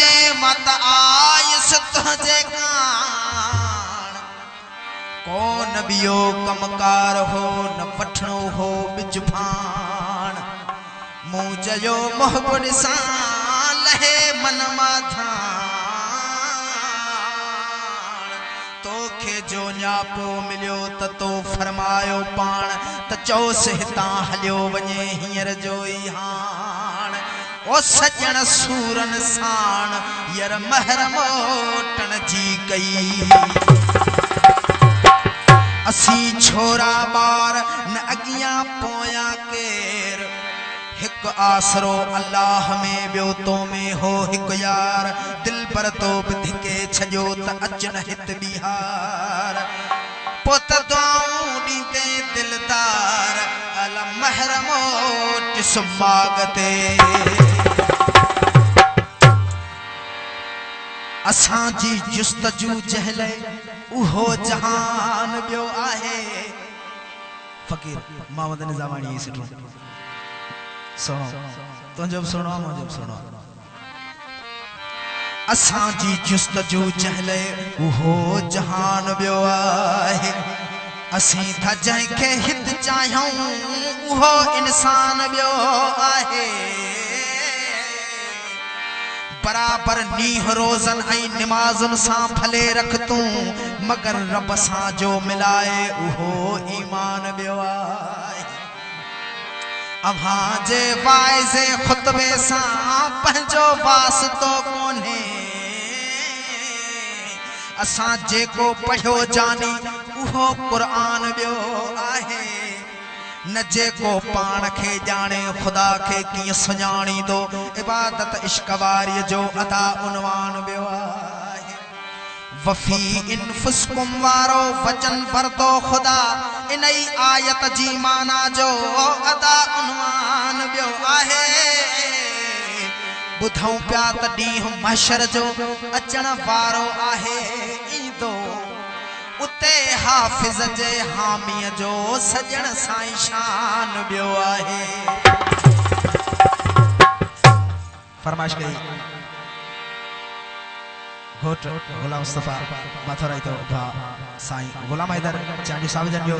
लहे मत आयस तुझे कान को नबियो कमकार हो न पठणो हो बिजभान मुँह चयो मोहब्बत सां लहे मन माधान तोखे जो न्यापो मिलियो त तो फरमायो पाण त चौस हितां हलियो वञे हींअर जो ई हाण ओ सजण सूरन साण यर महरम ओटण जी कई असी छोरा बार न अगियां पोयां केर हिक आसरो अल्लाह में बियो तो में हो हिक यार दिल पर तो धिके छजो त अचन हित बिहार पोत दुआऊं ॾींदे दिलदार अल महरम ओट सुमागते असां जी जुस्तजू जहले उहो जहान बियो आहे फकीर मोहम्मद निज़ामानी सिटो सुनो तो जब सुनो मुझे सुनो असां जी जुस्तजू जहले उहो जहान बियो आहे असीं था जंहिंखे हित चाहियूं उहो इंसान बियो आहे बराबर नीह रोज़न ऐं निमाज़ुन सां फले रख तूं मगर रब सां जो मिलाए उहो ईमान बियो आहे अव्हां जे वाइज़े खुतबे सां पंहिंजो वास्तो कोन्हे असां जेको पढ़ियो जानी उहो क़ुरान बियो आहे न जेको पाण खे ॼाणे ख़ुदा खे कीअं सुञाणींदो इबादत इश्क वारीअ जो अदा उनवान बियो आहे वफ़ी इनफुसकुम वारो वचन वरतो ख़ुदा इनई आयत जी माना जो अदा उनवान बियो आहे ॿुधऊं पिया त ॾींहुं महशर जो अचण वारो आहे ईंदो उते हाफ़िज़ जे हामीअ जो सजण साईं शान बियो आहे फरमाइश कई घोट गुलाम मुस्तफा मथुरा तो भा साईं गुलाम हैदर चांडी साहब जन जो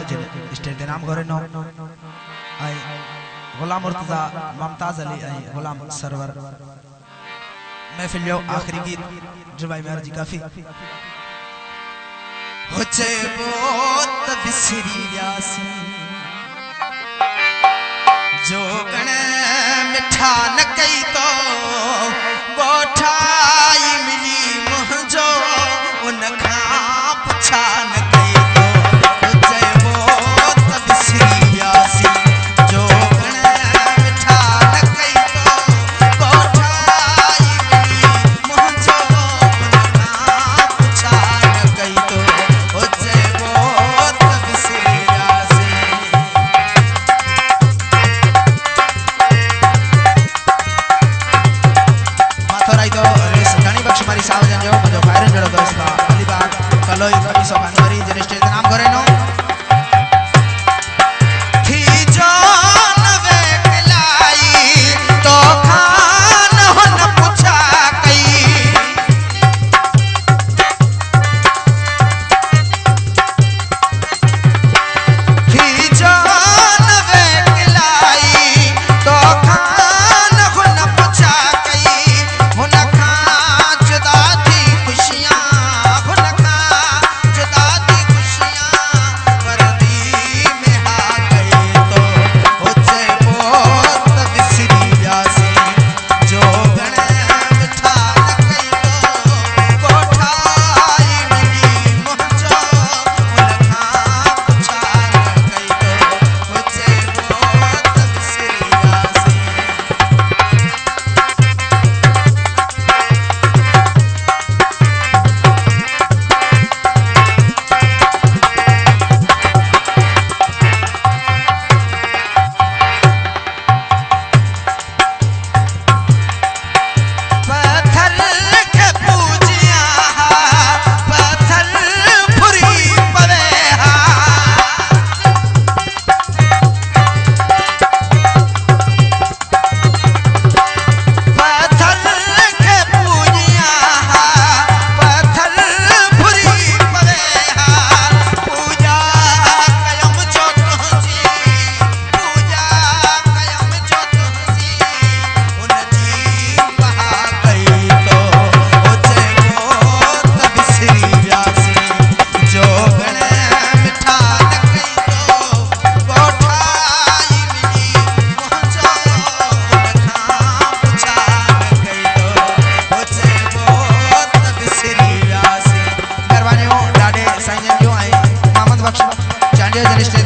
स्टेज ते नाम घोरे नो आई गुलाम मुर्तजा मुमताज अली आई गुलाम सरवर महफिल जो आखिरी गीत जवाई मेहर जी काफी हो चेबो त बिसरी व्यासी जो गण मिठा न कई तो गोठाई मिली मुझो उन खां पुछा न कई तो चेबो त बिसरी व्यासी जो गण मिठा न कई तो गोठाई मिली मुझो उन खां पुछा न कई तो जय जय